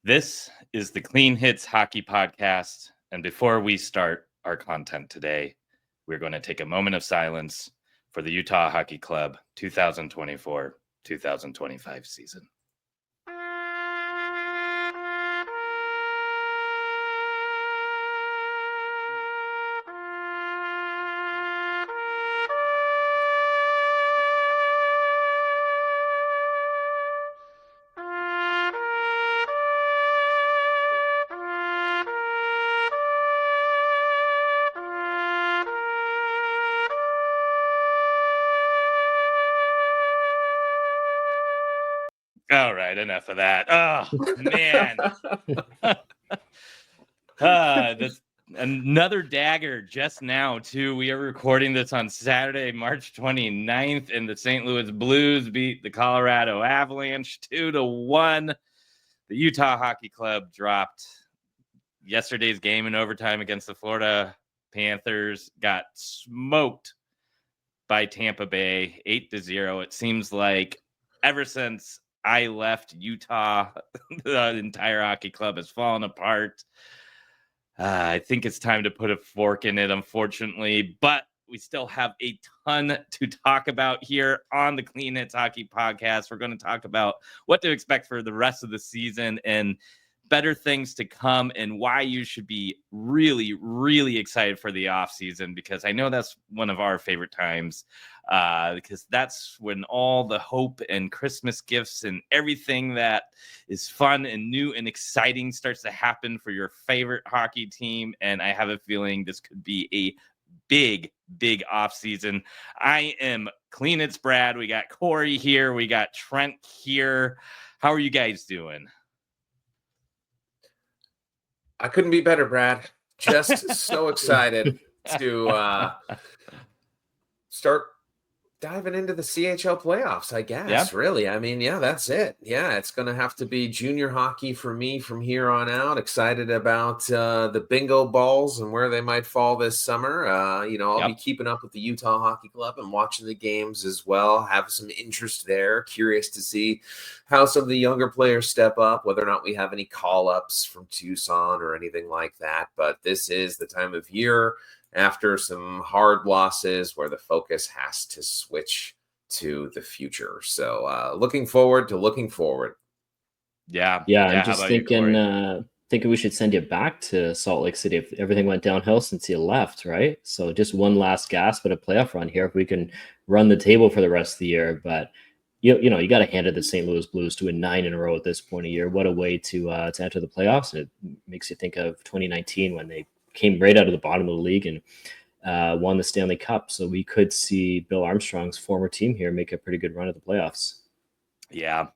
This is the Clean Hits Hockey Podcast. And before we start our content today, we're going to take a moment of silence for the Utah Hockey Club 2024-2025 season. All right, enough of that. Oh, man. That's another dagger just now, too. We are recording this on Saturday, March 29th, and the St. Louis Blues beat the Colorado Avalanche 2-1. The Utah Hockey Club dropped yesterday's game in overtime against the Florida Panthers, got smoked by Tampa Bay 8-0. It seems like ever since I left Utah, the entire hockey club has fallen apart. I think it's time to put a fork in it, unfortunately, but we still have a ton to talk about here on the Clean Hits Hockey Podcast. We're going to talk about what to expect for the rest of the season and better things to come and why you should be really, really excited for the offseason, because I know that's one of our favorite times, because that's when all the hope and Christmas gifts and everything that is fun and new and exciting starts to happen for your favorite hockey team. And I have a feeling this could be a big offseason. I am Clean It's Brad. We got Corey here. We got Trent here. How are you guys doing? I couldn't be better, Brad. Just so excited to start diving into the CHL playoffs, I guess. Yeah. Really. I mean, yeah, that's it. Yeah, it's going to have to be junior hockey for me from here on out. Excited about the bingo balls and where they might fall this summer. I'll be keeping up with the Utah Hockey Club and watching the games as well. Have some interest there. Curious to see how some of the younger players step up, whether or not we have any call-ups from Tucson or anything like that. But this is the time of year after some hard losses where the focus has to switch to the future. So looking forward. Yeah. I'm just thinking we should send you back to Salt Lake City if everything went downhill since you left, right? So just one last gasp at a playoff run here if we can run the table for the rest of the year. But you got to hand it to the St. Louis Blues to win 9 in a row at this point of year. What a way to enter the playoffs. And it makes you think of 2019 when they came right out of the bottom of the league and won the Stanley Cup. So we could see Bill Armstrong's former team here make a pretty good run at the playoffs. Yeah.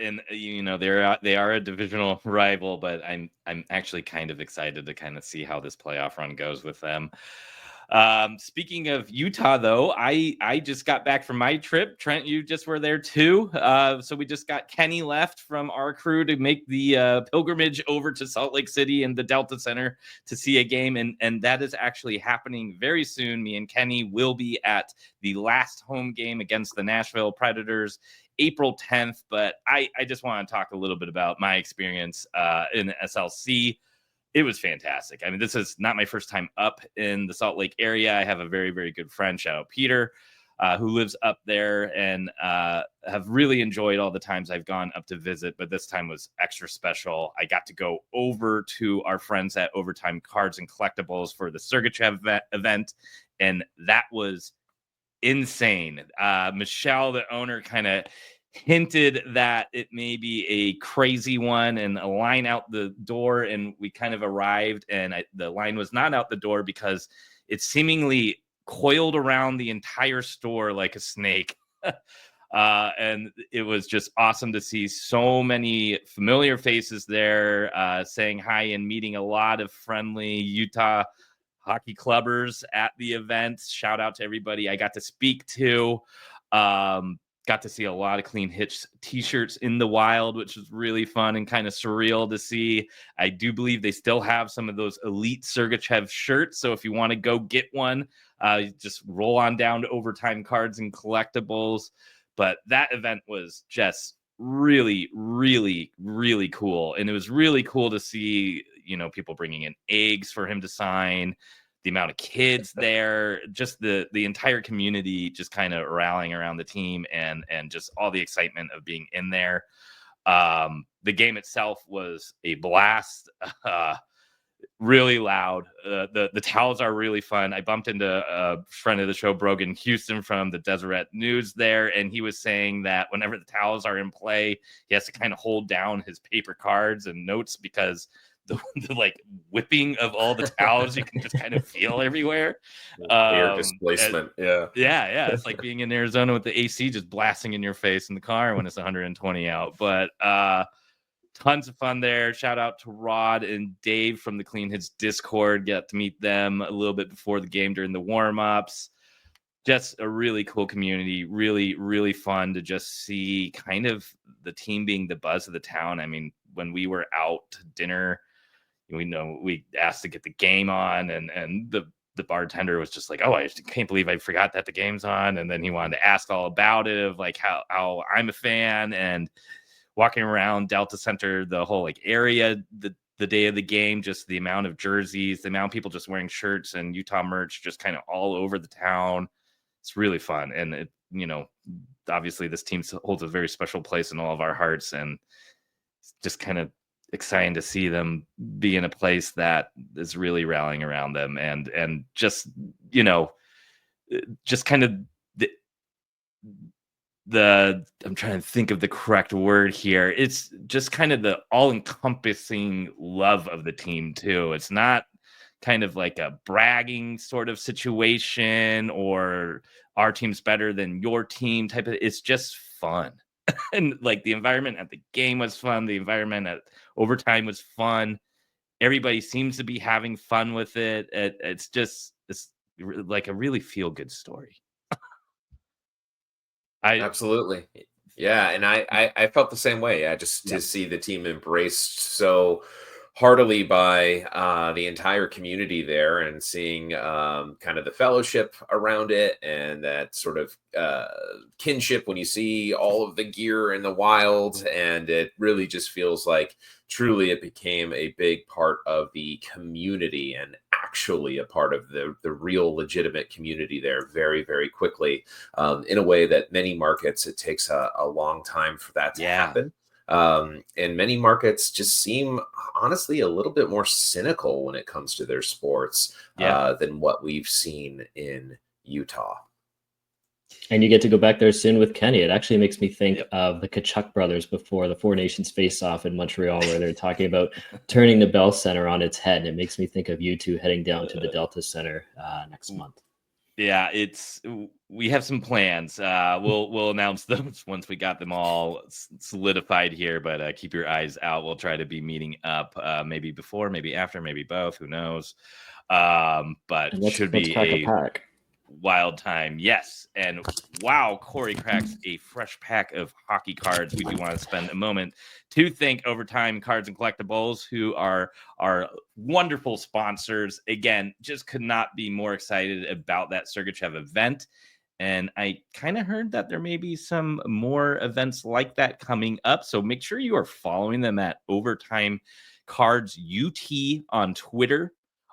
And they are a divisional rival, but I'm actually kind of excited to kind of see how this playoff run goes with them. Speaking of Utah, though, I just got back from my trip. Trent, you just were there too. So we just got Kenny left from our crew to make the pilgrimage over to Salt Lake City and the Delta Center to see a game. And that is actually happening very soon. Me and Kenny will be at the last home game against the Nashville Predators, April 10th. But I just want to talk a little bit about my experience in SLC. It was fantastic. I mean, this is not my first time up in the Salt Lake area. I have a very, very good friend, shout out Peter, who lives up there, and have really enjoyed all the times I've gone up to visit. But this time was extra special. I got to go over to our friends at Overtime Cards and Collectibles for the Sergachev event, and that was insane. Michelle, the owner, kind of hinted that it may be a crazy one and a line out the door, and we kind of arrived, and the line was not out the door because it seemingly coiled around the entire store like a snake. And it was just awesome to see so many familiar faces there, saying hi and meeting a lot of friendly Utah hockey clubbers at the event. Shout out to everybody I got to speak to. Got to see a lot of Clean Hits t-shirts in the wild, which was really fun and kind of surreal to see. I do believe they still have some of those elite Sergachev shirts. So if you want to go get one, just roll on down to Overtime Cards and Collectibles. But that event was just really, really, really cool. And it was really cool to see, people bringing in eggs for him to sign, the amount of kids there, just the entire community just kind of rallying around the team, and just all the excitement of being in there. The game itself was a blast. Really loud. The towels are really fun. I bumped into a friend of the show, Brogan Houston from the Deseret News there, and he was saying that whenever the towels are in play, he has to kind of hold down his paper cards and notes because the like whipping of all the towels you can just kind of feel everywhere. Air displacement. Yeah. It's like being in Arizona with the AC just blasting in your face in the car when it's 120 out. But tons of fun there. Shout out to Rod and Dave from the Clean Hits Discord. Got to meet them a little bit before the game during the warm-ups. Just a really cool community. Really, really fun to just see kind of the team being the buzz of the town. I mean, when we were out to dinner, we asked to get the game on, and the bartender was just like, "Oh, I can't believe I forgot that the game's on." And then he wanted to ask all about it, of like how I'm a fan, and walking around Delta Center, the whole like area, the day of the game, just the amount of jerseys, the amount of people just wearing shirts and Utah merch just kind of all over the town. It's really fun. And it, obviously this team holds a very special place in all of our hearts, and it's just kind of exciting to see them be in a place that is really rallying around them, and just, just kind of I'm trying to think of the correct word here. It's just kind of the all-encompassing love of the team too. It's not kind of like a bragging sort of situation, or our team's better than your team type of. It's just fun. And like the environment at the game was fun. The environment at overtime was fun. Everybody seems to be having fun with it. It's like a really feel-good story. Absolutely. Yeah. And I felt the same way. To see the team embraced so heartily by the entire community there, and seeing kind of the fellowship around it, and that sort of kinship when you see all of the gear in the wild. And it really just feels like truly it became a big part of the community, and actually a part of the real legitimate community there very, very quickly, in a way that many markets, it takes a long time for that to happen. And many markets just seem honestly a little bit more cynical when it comes to their sports than what we've seen in Utah. And you get to go back there soon with Kenny. It actually makes me think of the Kachuk brothers before the Four Nations face-off in Montreal, where they're talking about turning the Bell Center on its head. And it makes me think of you two heading down to the Delta Center next month. Yeah, we have some plans. We'll announce those once we got them all solidified here. But keep your eyes out. We'll try to be meeting up, maybe before, maybe after, maybe both. Who knows? But let's should be crack a pack. Wild time. Yes. And wow, Corey cracks a fresh pack of hockey cards. We do want to spend a moment to thank Overtime Cards and Collectibles, who are our wonderful sponsors. Again, just could not be more excited about that Sergachev event. And I kind of heard that there may be some more events like that coming up. So make sure you are following them at Overtime Cards UT on Twitter.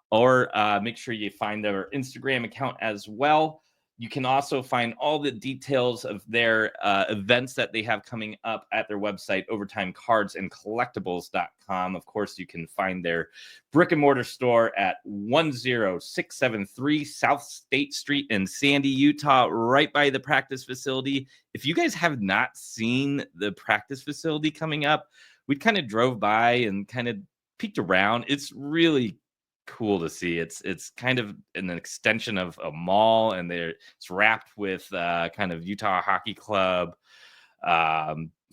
Or make sure you find their Instagram account as well. You can also find all the details of their events that they have coming up at their website, overtimecardsandcollectibles.com. Of course, you can find their brick and mortar store at 10673 South State Street in Sandy, Utah, right by the practice facility. If you guys have not seen the practice facility coming up, we kind of drove by and kind of peeked around. It's really cool to see. It's kind of an extension of a mall, and it's wrapped with kind of Utah Hockey Club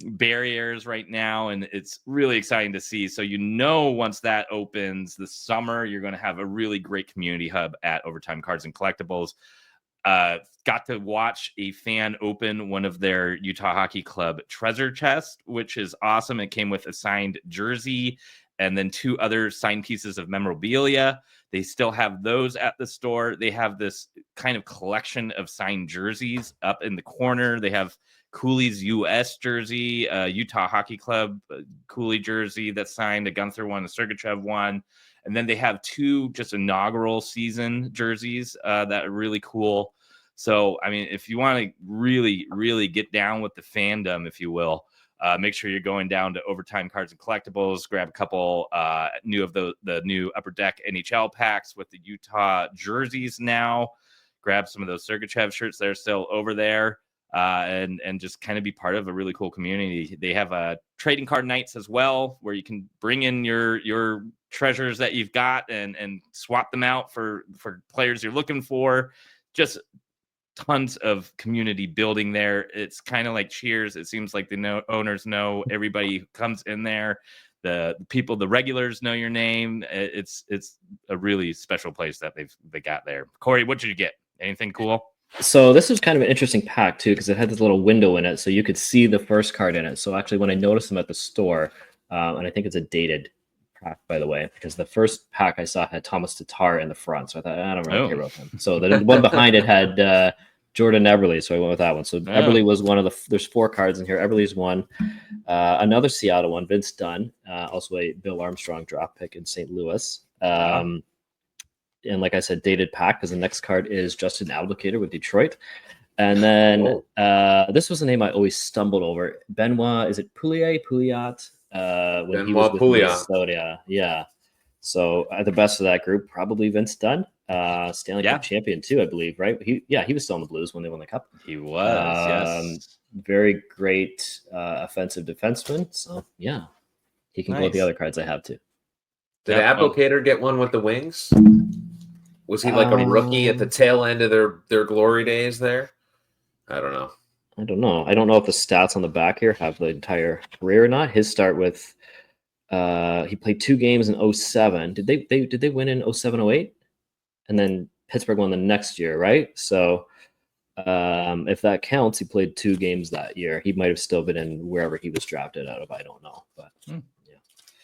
barriers right now, and it's really exciting to see. So once that opens this summer, you're going to have a really great community hub at Overtime Cards and Collectibles. Got to watch a fan open one of their Utah Hockey Club treasure chests, which is awesome. It came with a signed jersey and then 2 other signed pieces of memorabilia. They still have those at the store. They have this kind of collection of signed jerseys up in the corner. They have Cooley's US jersey, Utah Hockey Club Cooley jersey that's signed, a Gunther one, a Sergachev one. And then they have 2 just inaugural season jerseys that are really cool. So, I mean, if you want to really, really get down with the fandom, if you will, make sure you're going down to Overtime Cards and Collectibles. Grab a couple new of the new Upper Deck NHL packs with the Utah jerseys now. Grab some of those Sergachev shirts that are still over there, and just kind of be part of a really cool community. They have trading card nights as well, where you can bring in your treasures that you've got and swap them out for players you're looking for. Just tons of community building there. It's kind of like Cheers. It seems like the owners know everybody who comes in there. The people, the regulars know your name. It's a really special place that they got there. Corey, what did you get? Anything cool? So this is kind of an interesting pack too, because it had this little window in it, so you could see the first card in it. So actually, when I noticed them at the store, and I think it's a dated pack, by the way, because the first pack I saw had Thomas Tatar in the front, so I thought I don't really care about him. So the one behind it had Jordan Eberle, so I went with that one. So Eberle was one of the. There's 4 cards in here. Eberle's one, another Seattle one, Vince Dunn, also a Bill Armstrong draft pick in St. Louis. And like I said, dated pack, because the next card is Justin Abdelkader with Detroit. And then this was a name I always stumbled over. Benoit, is it Pouliot? When he was with Minnesota. Yeah. So the best of that group, probably Vince Dunn. Stanley Cup champion too, I believe, right? He was still in the Blues when they won the Cup. He was, yes. Very great offensive defenseman. So, yeah, he can go with the other cards I have too. Did Abdelkader get one with the Wings? Was he like a rookie at the tail end of their glory days there? I don't know. I don't know if the stats on the back here have the entire career or not. His start with he played 2 games in 07. Did they win in 07-08? And then Pittsburgh won the next year, right? So if that counts, he played 2 games that year. He might have still been in wherever he was drafted out of. I don't know, but yeah.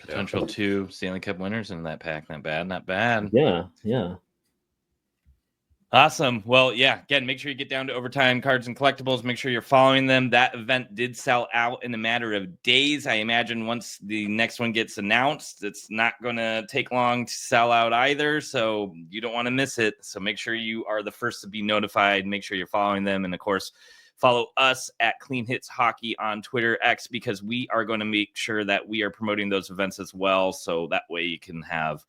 Potential 2 Stanley Cup winners in that pack. Not bad. Yeah. Awesome. Well, yeah, again, make sure you get down to Overtime Cards and Collectibles. Make sure you're following them. That event did sell out in a matter of days. I imagine once the next one gets announced, it's not going to take long to sell out either. So you don't want to miss it. So make sure you are the first to be notified. Make sure you're following them. And of course, follow us at Clean Hits Hockey on Twitter X, because we are going to make sure that we are promoting those events as well. So that way you can have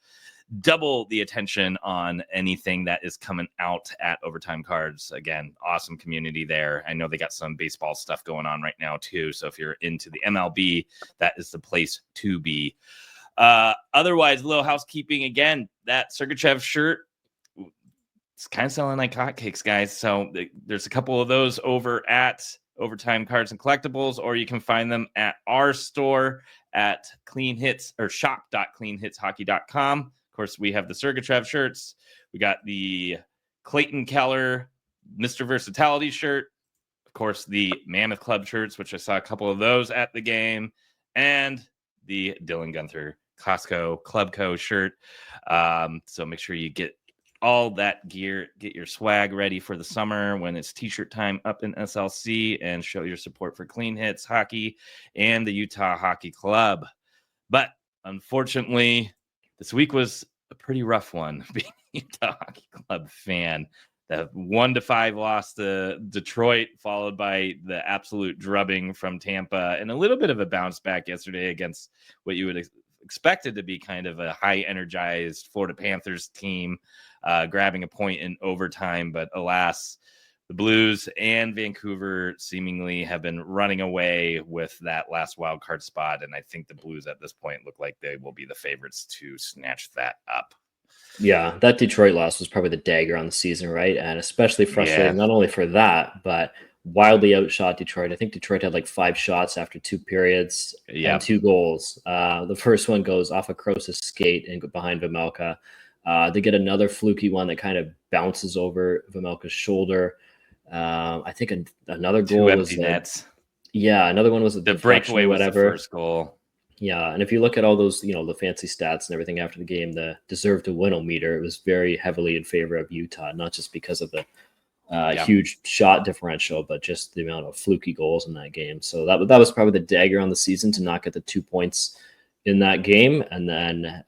double the attention on anything that is coming out at Overtime Cards. Again, awesome community there. I know they got some baseball stuff going on right now too. So if you're into the MLB, that is the place to be. Otherwise, a little housekeeping. Again, that Sergachev shirt, it's kind of selling like hotcakes, guys. So there's a couple of those over at Overtime Cards and Collectibles, or you can find them at our store at Clean Hits or shop.cleanhitshockey.com. Of course, we have the Sergachev shirts. We got the Clayton Keller Mr. Versatility shirt. Of course, the Mammoth Club shirts, which I saw a couple of those at the game, and the Dylan Gunther Costco Club Co shirt. So make sure you get all that gear, get your swag ready for the summer when it's t-shirt time up in SLC, and show your support for Clean Hits Hockey and the Utah Hockey Club. But unfortunately, this week was a pretty rough one being a Utah Hockey Club fan. The 1-5 loss to Detroit, followed by the absolute drubbing from Tampa, and a little bit of a bounce back yesterday against what you would expected to be kind of a high energized Florida Panthers team, grabbing a point in overtime. But alas, the Blues and Vancouver seemingly have been running away with that last wild card spot. And I think the Blues at this point look like they will be the favorites to snatch that up. Yeah, that Detroit loss was probably the dagger on the season, right? And especially frustrating, not only for that, but wildly outshot Detroit. I think Detroit had like 5 shots after 2 periods and 2 goals. The first one goes off a Kroos' skate and behind Vejmelka. They get another fluky one that kind of bounces over Vejmelka's shoulder. I think another goal 2 was empty nets. Another one was the breakaway, whatever. Was the first goal. Yeah, and if you look at all those, the fancy stats and everything after the game, the deserve to win meter, it was very heavily in favor of Utah, not just because of the huge shot differential, but just the amount of fluky goals in that game. So that was probably the dagger on the season to not get the 2 points in that game. And then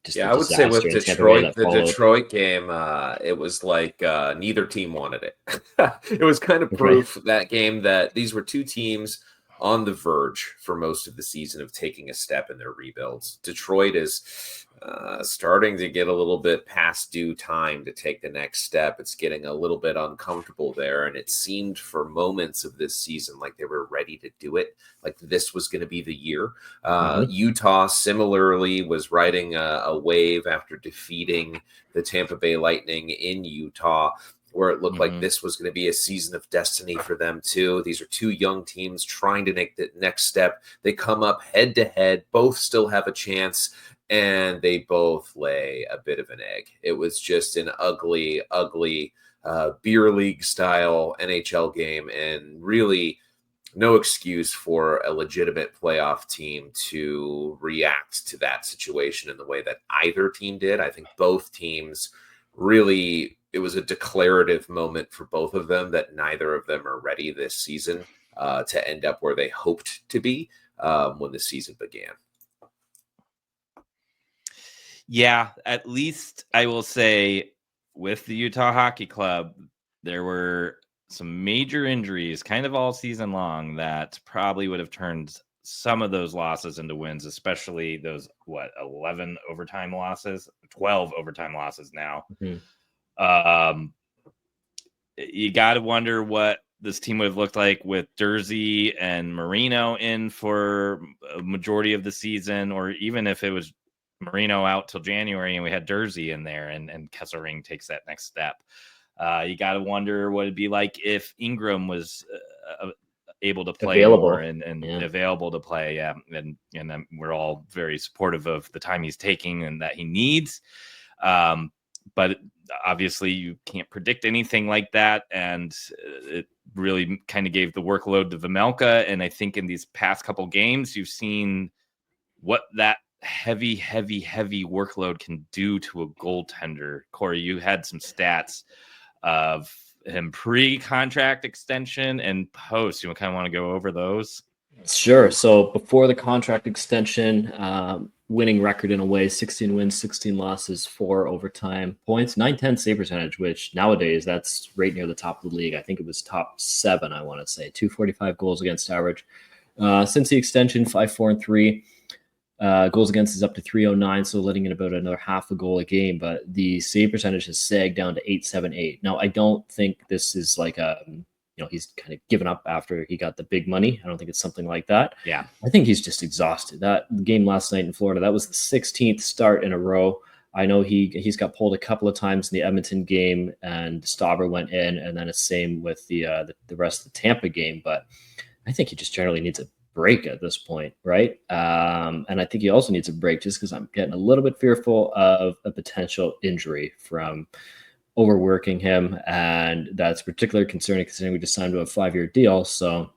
just I would say with Detroit, the Detroit game, it was like neither team wanted it. It was kind of proof that game that these were two teams on the verge for most of the season of taking a step in their rebuilds. Detroit is starting to get a little bit past due time to take the next step. It's getting a little bit uncomfortable there, and it seemed for moments of this season like they were ready to do it, like this was going to be the year. Utah similarly was riding a wave after defeating the Tampa Bay Lightning in Utah, where it looked like this was going to be a season of destiny for them too. These are two young teams trying to make the next step. They come up head to head, both still have a chance, and they both lay a bit of an egg. It was just an ugly beer league style NHL game, and really no excuse for a legitimate playoff team to react to that situation in the way that either team did. I think both teams really, it was a declarative moment for both of them that neither of them are ready this season to end up where they hoped to be when the season began. Yeah, at least I will say with the Utah Hockey Club, there were some major injuries kind of all season long that probably would have turned some of those losses into wins, especially those, 11 overtime losses, 12 overtime losses now. You got to wonder what this team would have looked like with Dursey and Marino in for a majority of the season, or even if it was Marino out till January and we had Dursey in there and Kesselring takes that next step. You got to wonder what it'd be like if Ingram was able to play more and available to play. Yeah. And we're all very supportive of the time he's taking and that he needs. But obviously you can't predict anything like that. And it really kind of gave the workload to Vejmelka. And I think in these past couple games, you've seen what that heavy workload can do to a goaltender. Corey, you had some stats of him pre-contract extension and post. You kind of want to go over those? Sure. So before the contract extension, winning record in a way, 16 wins, 16 losses, 4 overtime points, 910 save percentage, which nowadays that's right near the top of the league. I think it was top 7, I want to say. 245 goals against average. Since the extension, 5-4-3. Goals against is up to 309, so letting in about another half a goal a game, but the save percentage has sagged down to 878. Now, I don't think this is like he's kind of given up after he got the big money. I don't think it's something like that. Yeah. I think he's just exhausted. That game last night in Florida, that was the 16th start in a row. I know he's got pulled a couple of times in the Edmonton game, and Stauber went in, and then it's same with the rest of the Tampa game, but I think he just generally needs a break at this point, right? And I think he also needs a break just because I'm getting a little bit fearful of a potential injury from overworking him, and that's particularly concerning considering we just signed to a 5-year deal. So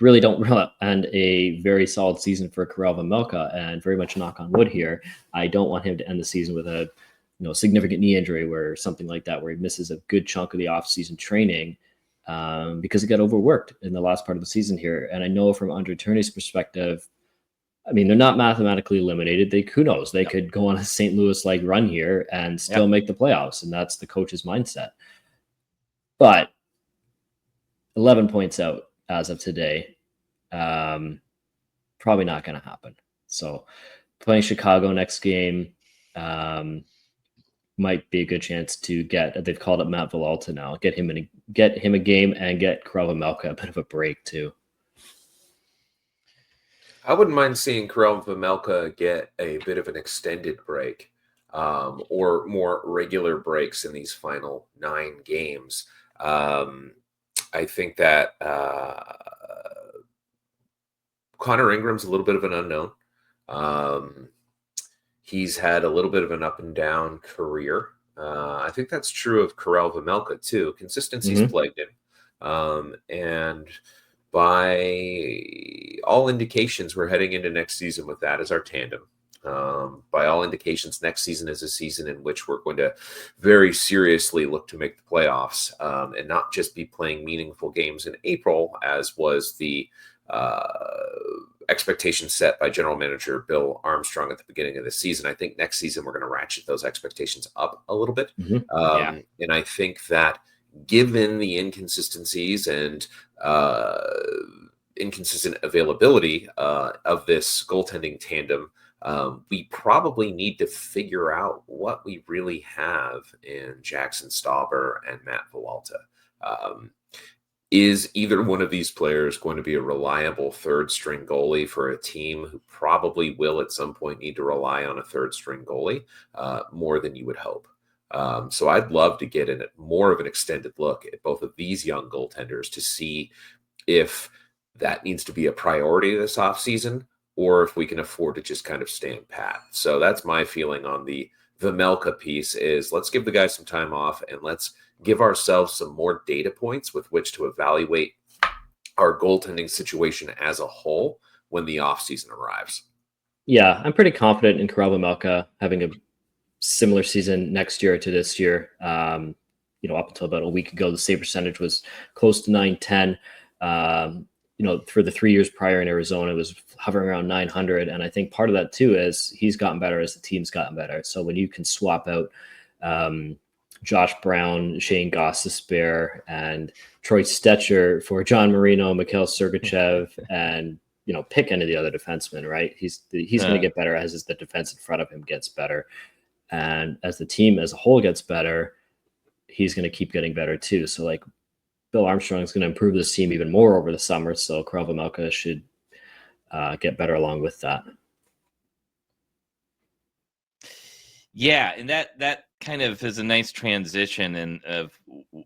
really don't and a very solid season for Karel Vejmelka, and very much knock on wood here, I don't want him to end the season with a significant knee injury where something like that, where he misses a good chunk of the off-season training because he got overworked in the last part of the season here. And I know from Andre Tourne's perspective, I mean, they're not mathematically eliminated. Who knows? They could go on a St. Louis-like run here and still make the playoffs, and that's the coach's mindset. But 11 points out as of today, probably not going to happen. So playing Chicago next game might be a good chance to get. They've called up Matt Villalta now. Get him a game and get Karel Vejmelka a bit of a break too. I wouldn't mind seeing Karel Vejmelka get a bit of an extended break or more regular breaks in these final 9 games. I think that Connor Ingram's a little bit of an unknown. He's had a little bit of an up and down career. I think that's true of Karel Vejmelka too. Consistency's plagued him. And by all indications, we're heading into next season with that as our tandem. By all indications, next season is a season in which we're going to very seriously look to make the playoffs, and not just be playing meaningful games in April, as was the expectation set by general manager Bill Armstrong at the beginning of the season. I think next season we're going to ratchet those expectations up a little bit. And I think that given the inconsistencies and inconsistent availability of this goaltending tandem, we probably need to figure out what we really have in Jackson Stauber and Matt Villalta. Is either one of these players going to be a reliable third string goalie for a team who probably will at some point need to rely on a third string goalie more than you would hope? So I'd love to get in more of an extended look at both of these young goaltenders to see if that needs to be a priority this offseason, or if we can afford to just kind of stand pat. So that's my feeling on the Vejmelka piece is let's give the guys some time off and let's give ourselves some more data points with which to evaluate our goaltending situation as a whole when the offseason arrives. Yeah, I'm pretty confident in Karel Vejmelka having a similar season next year to this year. Up until about a week ago, the save percentage was close to 910. For the 3 years prior in Arizona, it was hovering around 900. And I think part of that too is he's gotten better as the team's gotten better. So when you can swap out Josh Brown, Shane Gostisbehere, and Troy Stetcher for John Marino, Mikhail Sergachev, and pick any of the other defensemen, right? He's going to get better as the defense in front of him gets better. And as the team as a whole gets better, he's going to keep getting better too. So like Bill Armstrong is going to improve this team even more over the summer. So Karel Vejmelka should get better along with that. Yeah, and that kind of is a nice transition and of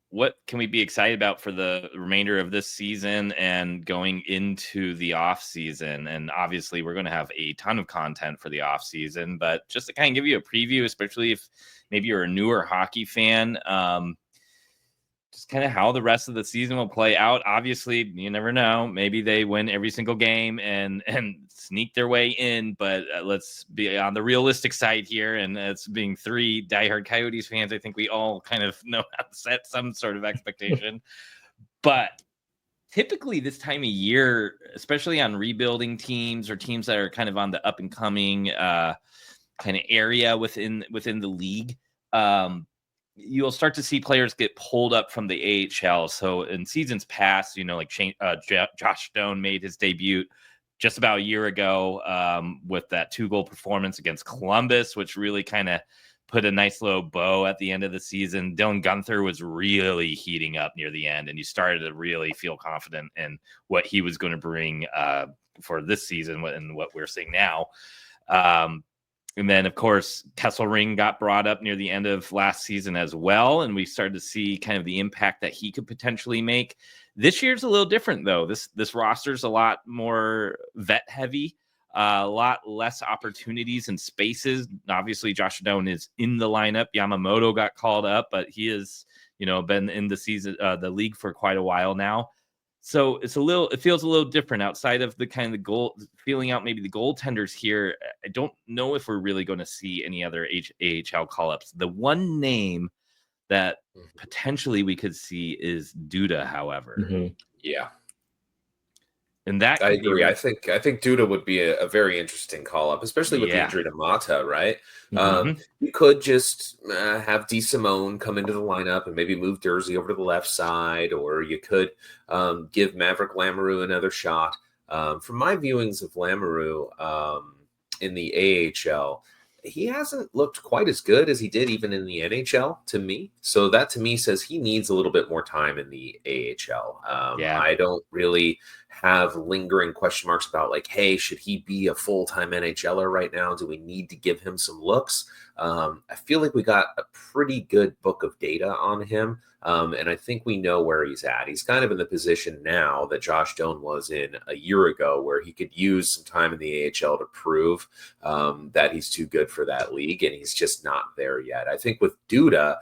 what can we be excited about for the remainder of this season and going into the off season. And obviously we're going to have a ton of content for the off season, but just to kind of give you a preview, especially if maybe you're a newer hockey fan, just kind of how the rest of the season will play out. Obviously, you never know. Maybe they win every single game and sneak their way in. But let's be on the realistic side here. And it's being 3 diehard Coyotes fans, I think we all kind of know how to set some sort of expectation. But typically this time of year, especially on rebuilding teams or teams that are kind of on the up and coming kind of area within the league, you'll start to see players get pulled up from the AHL. So in seasons past, like Josh Stone made his debut just about a year ago with that 2-goal performance against Columbus, which really kind of put a nice little bow at the end of the season. Dylan Guenther was really heating up near the end, and you started to really feel confident in what he was going to bring for this season and what we're seeing now. And then, of course, Kesselring got brought up near the end of last season as well, and we started to see kind of the impact that he could potentially make. This year's a little different, though. This roster's a lot more vet-heavy, a lot less opportunities and spaces. Obviously, Josh Stone is in the lineup. Yamamoto got called up, but he has, been in the season, the league for quite a while now. So it feels a little different outside of the kind of goal, feeling out maybe the goaltenders here. I don't know if we're really going to see any other AHL call-ups. The one name that potentially we could see is Duda, however. Mm-hmm. Yeah. And that I agree. I think Duda would be a very interesting call-up, especially with the injury to Mata, right? Mm-hmm. You could just have DeSimone come into the lineup and maybe move Dursey over to the left side, or you could give Maverick Lamoureux another shot. From my viewings of Lamoureux in the AHL, he hasn't looked quite as good as he did even in the NHL to me. So that to me says he needs a little bit more time in the AHL. I don't really have lingering question marks about like, hey, should he be a full-time NHLer right now? Do we need to give him some looks? I feel like we got a pretty good book of data on him. And I think we know where he's at. He's kind of in the position now that Josh Stone was in a year ago, where he could use some time in the AHL to prove that he's too good for that league, and he's just not there yet. I think with Duda,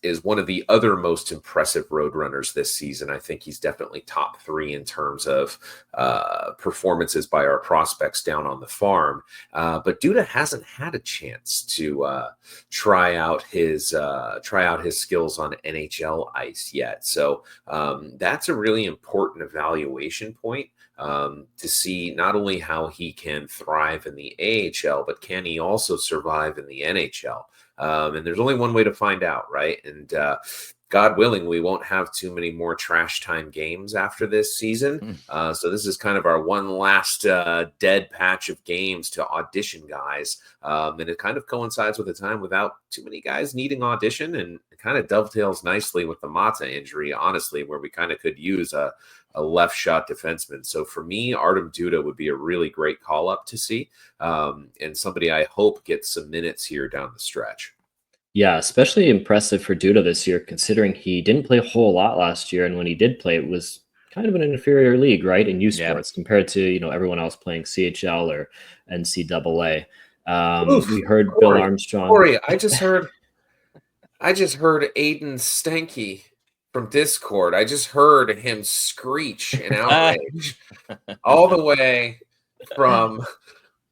is one of the other most impressive road runners this season. I think he's definitely top 3 in terms of performances by our prospects down on the farm. But Duda hasn't had a chance to try out his skills on NHL ice yet. So that's a really important evaluation point. To see not only how he can thrive in the AHL, but can he also survive in the NHL? And there's only one way to find out, right? And God willing, we won't have too many more trash time games after this season. So this is kind of our one last dead patch of games to audition guys. And it kind of coincides with a time without too many guys needing audition, and it kind of dovetails nicely with the Mata injury, honestly, where we kind of could use a left shot defenseman. So for me, Artem Duda would be a really great call up to see, and somebody I hope gets some minutes here down the stretch. Yeah, especially impressive for Duda this year, considering he didn't play a whole lot last year, and when he did play, it was kind of an inferior league, right, in U Sports compared to everyone else playing CHL or NCAA. We heard Corey, Bill Armstrong. Corey, I just heard Aiden Stanky from Discord. I just heard him screech in outrage all the way from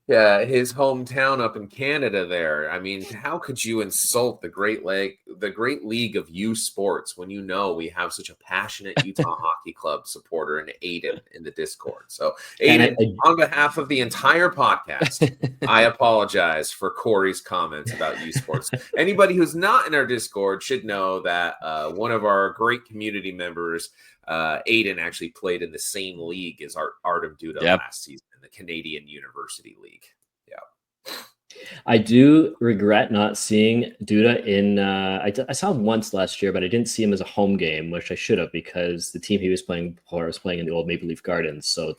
his hometown up in Canada there. I mean, how could you insult the great league of U Sports when we have such a passionate Utah Hockey Club supporter in Aiden in the Discord? So Aiden, on behalf of the entire podcast, I apologize for Corey's comments about U Sports. Anybody who's not in our Discord should know that one of our great community members, Aiden, actually played in the same league as Artem Duda last season, in the Canadian University League. Yeah, I do regret not seeing Duda in. I saw him once last year, but I didn't see him as a home game, which I should have, because the team he was playing for was playing in the old Maple Leaf Gardens. So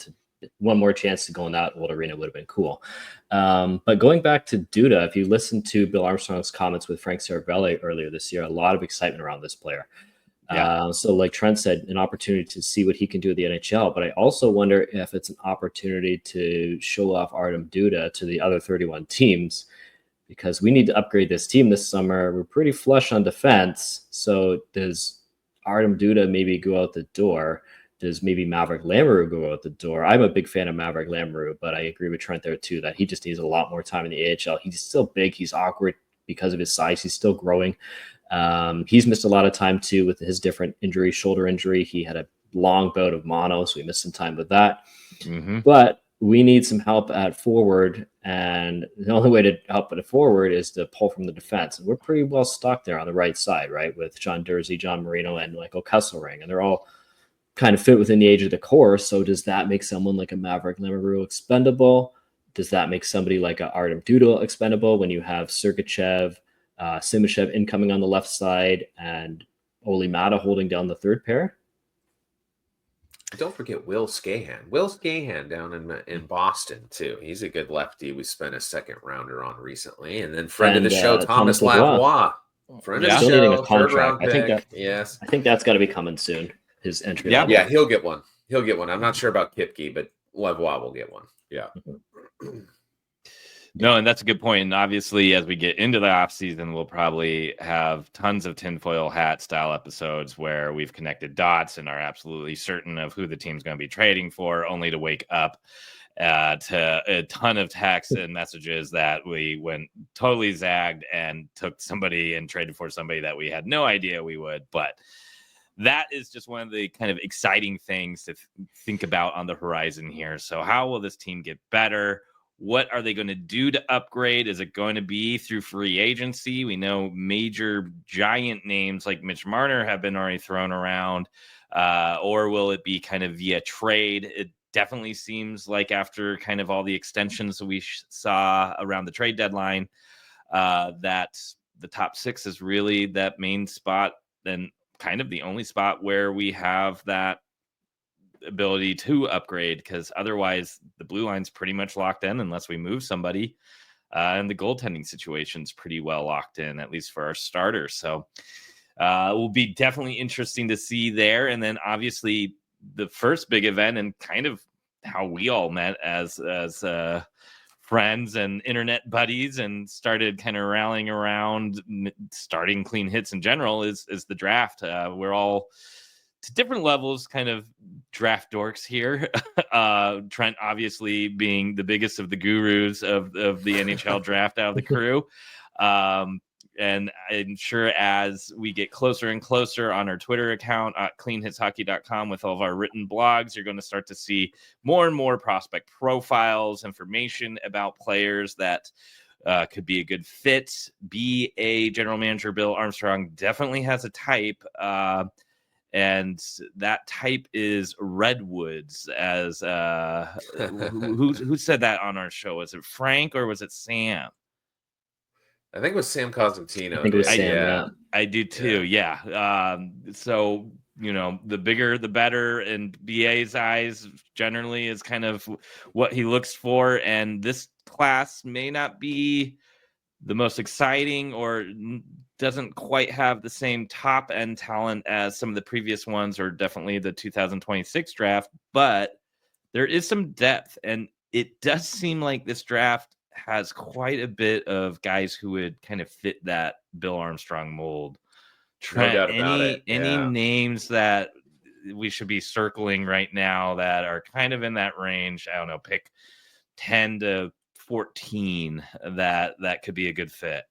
one more chance to go in that old arena would have been cool. But going back to Duda, if you listen to Bill Armstrong's comments with Frank Saravelli earlier this year, a lot of excitement around this player. So like Trent said, an opportunity to see what he can do at the NHL, but I also wonder if it's an opportunity to show off Artem Duda to the other 31 teams, because we need to upgrade this team this summer. We're pretty flush on defense. So does Artem Duda maybe go out the door? Does maybe Maverick Lamoureux go out the door? I'm a big fan of Maverick Lamoureux, but I agree with Trent there too, that he just needs a lot more time in the AHL. He's still big. He's awkward because of his size. He's still growing. He's missed a lot of time too with his different injuries. Shoulder injury, he had a long bout of mono, so we missed some time with that. But we need some help at forward, and the only way to help at a forward is to pull from the defense. And we're pretty well stocked there on the right side, right, with John Dursey, John Marino, and Michael Kesselring, and they're all kind of fit within the age of the core. So does that make someone like a Maverick Lamoureux expendable? Does that make somebody like a Artem Duda expendable when you have Sergachev, Simashev incoming on the left side, and Oli Mata holding down the third pair? Don't forget Will Scahan. Will Scahan down in Boston too. He's a good lefty. We spent a second rounder on recently, and then friend of the show, Thomas Lavoie. Friend of the show, needing a contract. I think that's got to be coming soon. His entry. Yeah, he'll get one. I'm not sure about Kipke, but Lavoie will get one. Yeah. No, and that's a good point. And obviously, as we get into the offseason, we'll probably have tons of tinfoil hat style episodes where we've connected dots and are absolutely certain of who the team's going to be trading for, only to wake up to a ton of texts and messages that we went totally zagged and took somebody and traded for somebody that we had no idea we would. But that is just one of the kind of exciting things to think about on the horizon here. So how will this team get better? What are they going to do to upgrade? Is it going to be through free agency? We know major giant names like Mitch Marner have been already thrown around. Or will it be kind of via trade? It definitely seems like after kind of all the extensions that we saw around the trade deadline, that the top six is really that main spot, and kind of the only spot where we have that ability to upgrade, because otherwise the blue line's pretty much locked in unless we move somebody, and the goaltending situation's pretty well locked in, at least for our starters. So it will be definitely interesting to see there. And then obviously the first big event, and kind of how we all met as friends and internet buddies and started kind of rallying around starting clean hits in general is the draft. We're all to different levels kind of draft dorks here. Trent obviously being the biggest of the gurus of the NHL draft out of the crew. And I'm sure as we get closer and closer on our Twitter account at cleanhitshockey.com with all of our written blogs, you're going to start to see more and more prospect profiles, information about players that could be a good fit. BA general manager Bill Armstrong definitely has a type, and that type is redwoods. As who said that on our show? Was it Frank or was it Sam? I think it was Sam Cosentino. I think it was Sam. Yeah. I do too. Yeah. So, the bigger, the better. And BA's eyes generally is kind of what he looks for. And this class may not be the most exciting or doesn't quite have the same top end talent as some of the previous ones, or definitely the 2026 draft. But there is some depth, and it does seem like this draft has quite a bit of guys who would kind of fit that Bill Armstrong mold. Trent, no doubt about it. Any names that we should be circling right now that are kind of in that range? I don't know, pick 10 to 14 that could be a good fit.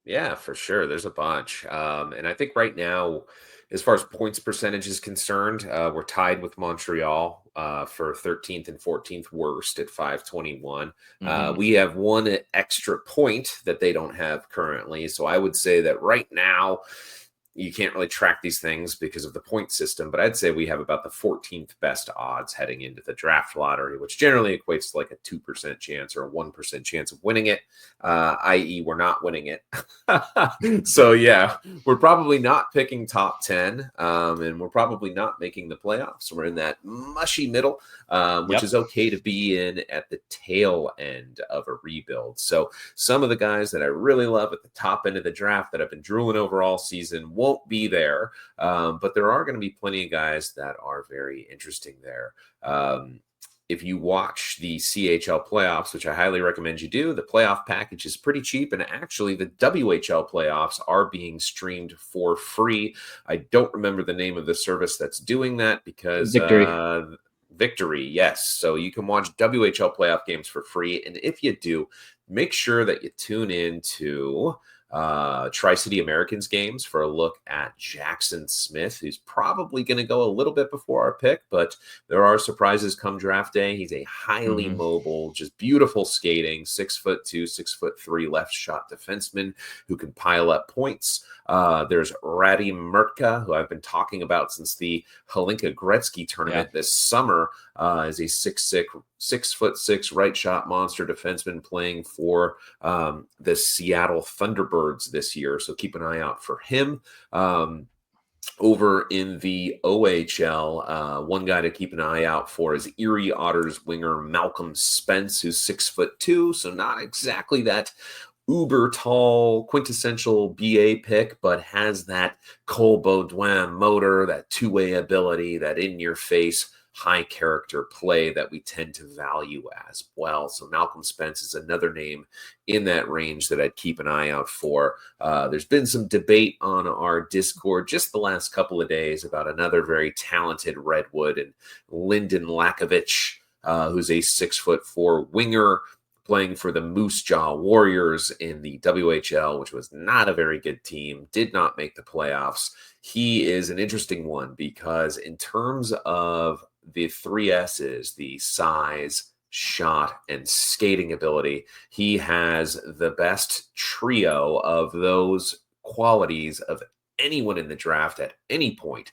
Yeah, for sure. There's a bunch. And I think right now, as far as points percentage is concerned, we're tied with Montreal for 13th and 14th worst at 521. We have one extra point that they don't have currently. So I would say that right now, you can't really track these things because of the point system, but I'd say we have about the 14th best odds heading into the draft lottery, which generally equates to like a 2% chance or a 1% chance of winning it, i.e. we're not winning it. So yeah, we're probably not picking top 10, and we're probably not making the playoffs. We're in that mushy middle, which is okay to be in at the tail end of a rebuild. So some of the guys that I really love at the top end of the draft that I've been drooling over all season won't be there, but there are going to be plenty of guys that are very interesting there. If you watch the CHL playoffs, which I highly recommend you do, the playoff package is pretty cheap, and actually the WHL playoffs are being streamed for free. I don't remember the name of the service that's doing that because Victory, yes. So you can watch WHL playoff games for free, and if you do, make sure that you tune in to Tri-City Americans games for a look at Jackson Smith, who's probably going to go a little bit before our pick, but there are surprises come draft day. He's a highly mobile, just beautiful skating, 6'2", 6'3" left shot defenseman who can pile up points. There's Radim Murtka, who I've been talking about since the Hlinka Gretzky tournament this summer, is a 6'6" right shot monster defenseman playing for the Seattle Thunderbirds this year. So keep an eye out for him. Over in the OHL, one guy to keep an eye out for is Erie Otters winger Malcolm Spence, who's 6'2", so not exactly that uber tall, quintessential BA pick, but has that Cole Baudouin motor, that two-way ability, that in-your-face high character play that we tend to value as well. So Malcolm Spence is another name in that range that I'd keep an eye out for. There's been some debate on our Discord just the last couple of days about another very talented Redwood, and Lyndon Lakovich, who's a 6'4" winger playing for the Moose Jaw Warriors in the WHL, which was not a very good team, did not make the playoffs. He is an interesting one because in terms of the 3 S's, the size, shot, and skating ability, he has the best trio of those qualities of anyone in the draft at any point,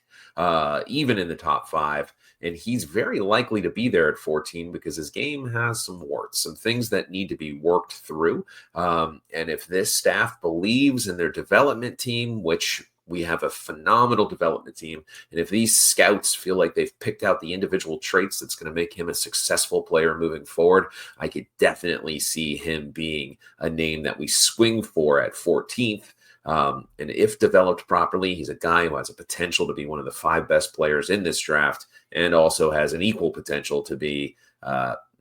even in the top 5. And he's very likely to be there at 14 because his game has some warts, some things that need to be worked through. And if this staff believes in their development team, which we have a phenomenal development team, and if these scouts feel like they've picked out the individual traits that's going to make him a successful player moving forward, I could definitely see him being a name that we swing for at 14th. And if developed properly, he's a guy who has a potential to be one of the 5 best players in this draft, and also has an equal potential to be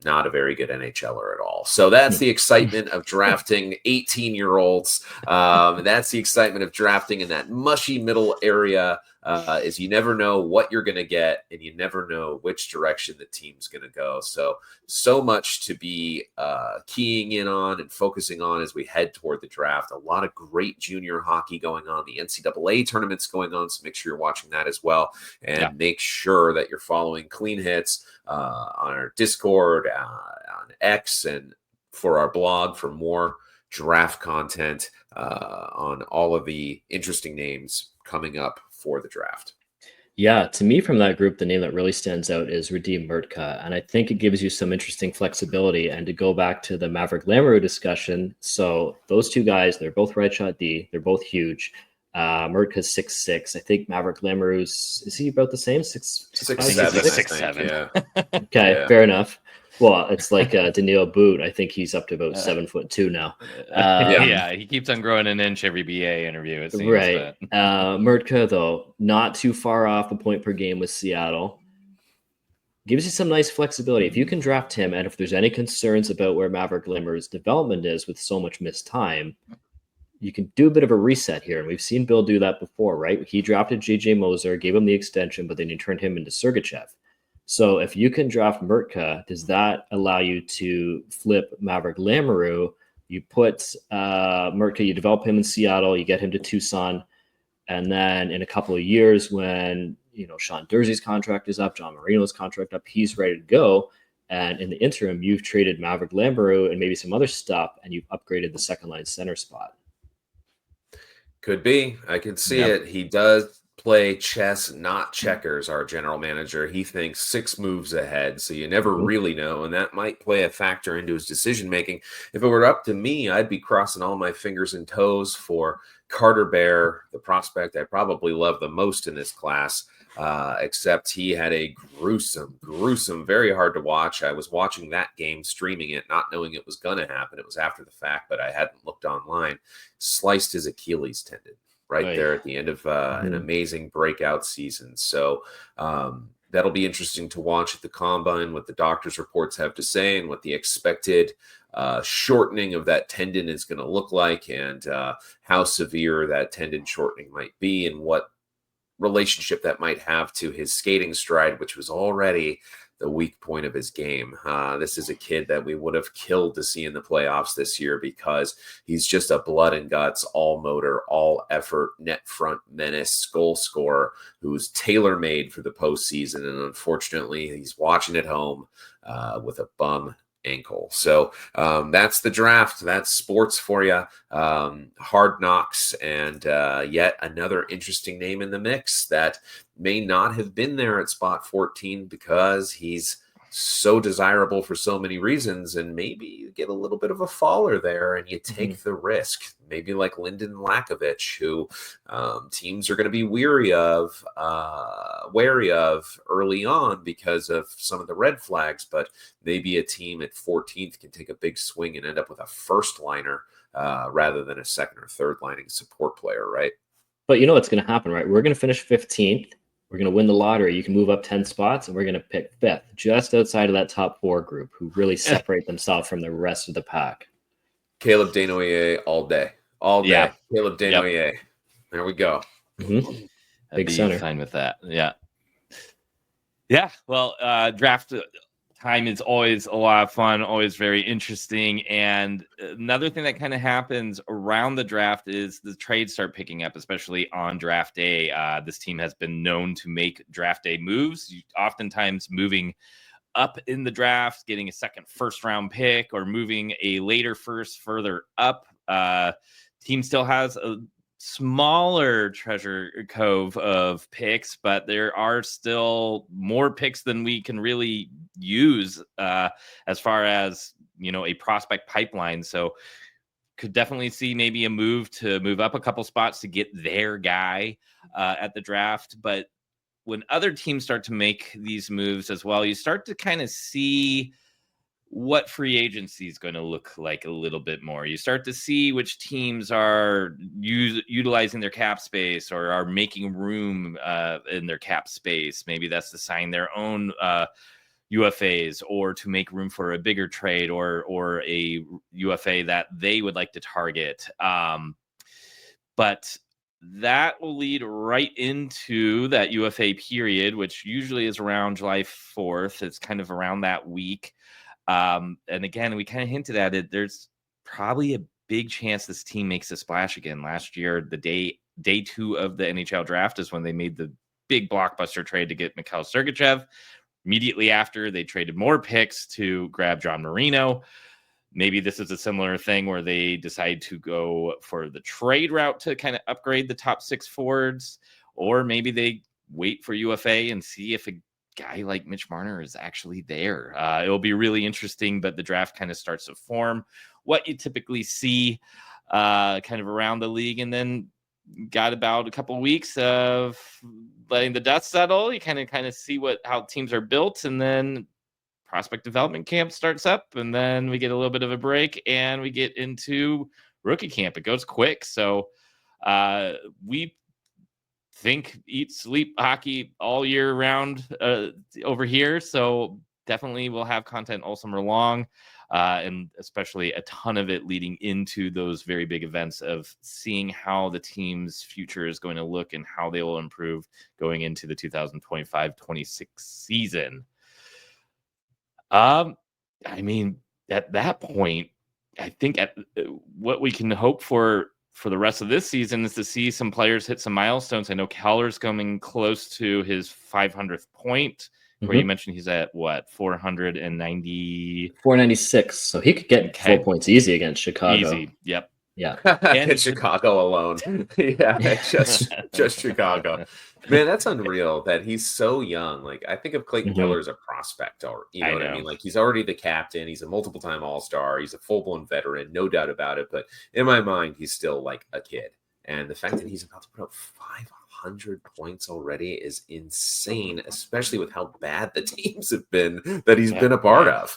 not a very good NHLer at all. So that's the excitement of drafting 18-year-olds. That's the excitement of drafting in that mushy middle area, is you never know what you're going to get, and you never know which direction the team's going to go. So much to be keying in on and focusing on as we head toward the draft. A lot of great junior hockey going on. The NCAA tournament's going on, so make sure you're watching that as well. And make sure that you're following Clean Hits on our Discord, on X, and for our blog for more draft content on all of the interesting names coming up for the draft. Yeah, to me from that group, the name that really stands out is Radim Murtka. And I think it gives you some interesting flexibility. And to go back to the Maverick Lamoureux discussion, so those two guys, they're both right shot D. They're both huge. Murtka's 6'6". I think Maverick Lamoureux's, is he about the same? 6'7". Yeah. Okay, yeah. Fair enough. Well, it's like Daniil Boot. I think he's up to about 7'2" now. He keeps on growing an inch every BA interview, it seems. Right. Murtka, though, not too far off a point per game with Seattle. Gives you some nice flexibility. If you can draft him, and if there's any concerns about where Maverick Lamoureux's development is with so much missed time, you can do a bit of a reset here. And we've seen Bill do that before, right? He drafted JJ Moser, gave him the extension, but then he turned him into Sergachev. So if you can draft Murtka, does that allow you to flip Maverick Lamoureux? You put Murtka, you develop him in Seattle, you get him to Tucson, and then in a couple of years when Sean Durzee's contract is up, John Marino's contract up, he's ready to go. And in the interim, you've traded Maverick Lamoureux and maybe some other stuff, and you've upgraded the second line center spot. Could be. I can see it. He does play chess, not checkers, our general manager. He thinks 6 moves ahead, so you never really know, and that might play a factor into his decision-making. If it were up to me, I'd be crossing all my fingers and toes for Carter Bear, the prospect I probably love the most in this class, except he had a gruesome, very hard to watch. I was watching that game, streaming it, not knowing it was going to happen. It was after the fact, but I hadn't looked online. Sliced his Achilles tendon right there at the end of an amazing breakout season. So that'll be interesting to watch at the Combine, what the doctor's reports have to say and what the expected shortening of that tendon is going to look like, and how severe that tendon shortening might be, and what relationship that might have to his skating stride, which was already the weak point of his game. This is a kid that we would have killed to see in the playoffs this year, because he's just a blood and guts, all motor, all effort, net front menace, goal scorer who's tailor-made for the postseason. And unfortunately, he's watching at home with a bum ankle. So that's the draft. That's sports for you. Hard Knocks, and yet another interesting name in the mix that may not have been there at spot 14 because he's so desirable for so many reasons, and maybe you get a little bit of a faller there and you take the risk. Maybe like Lyndon Lakovich, who teams are going to be wary of early on because of some of the red flags, but maybe a team at 14th can take a big swing and end up with a first liner rather than a second or third lining support player, right? But you know what's going to happen, right? We're going to finish 15th. We're going to win the lottery. You can move up 10 spots, and we're going to pick 5th, just outside of that top 4 group who really separate themselves from the rest of the pack. Caleb Desnoyers all day. All day. Yeah. Caleb Desnoyers. Yep. There we go. Big center. Fine with that. Yeah. Yeah. Well, draft time is always a lot of fun, always very interesting. And another thing that kind of happens around the draft is the trades start picking up, especially on draft day. This team has been known to make draft day moves, oftentimes moving up in the draft, getting a second first round pick, or moving a later first further up. Team still has a smaller treasure cove of picks, but there are still more picks than we can really use as far as a prospect pipeline. So could definitely see maybe a move up a couple spots to get their guy at the draft. But when other teams start to make these moves as well, you start to kind of see what free agency is going to look like a little bit more. You start to see which teams are utilizing their cap space or are making room in their cap space. Maybe that's to sign their own UFAs, or to make room for a bigger trade or a UFA that they would like to target. But that will lead right into that UFA period, which usually is around July 4th. It's kind of around that week. And again, we kind of hinted at it. There's probably a big chance this team makes a splash again. Last year, the day 2 of the NHL draft is when they made the big blockbuster trade to get Mikhail Sergachev. Immediately after, they traded more picks to grab John Marino. Maybe this is a similar thing where they decide to go for the trade route to kind of upgrade the top 6 forwards, or maybe they wait for UFA and see if a guy like Mitch Marner is actually there. It'll be really interesting, but the draft kind of starts to form what you typically see kind of around the league, and then got about a couple of weeks of letting the dust settle. You kind of see how teams are built, and then prospect development camp starts up, and then we get a little bit of a break and we get into rookie camp. It goes quick. So we think, eat, sleep hockey all year round over here. So definitely we'll have content all summer long, and especially a ton of it leading into those very big events of seeing how the team's future is going to look and how they will improve going into the 2025-26 season. I mean, at that point, I think what we can hope for the rest of this season is to see some players hit some milestones. I know Keller's coming close to his 500th point, where you mentioned he's at what, 496. So he could get 4 points easy against Chicago. Easy. Yep. Yeah. And Chicago alone. Yeah, just Chicago. Man, that's unreal that he's so young. Like, I think of Clayton Keller as a prospect, or you know what I mean? Like, he's already the captain, he's a multiple-time all-star, he's a full-blown veteran, no doubt about it. But in my mind, he's still like a kid. And the fact that he's about to put up 500 points already is insane, especially with how bad the teams have been that he's been a part of.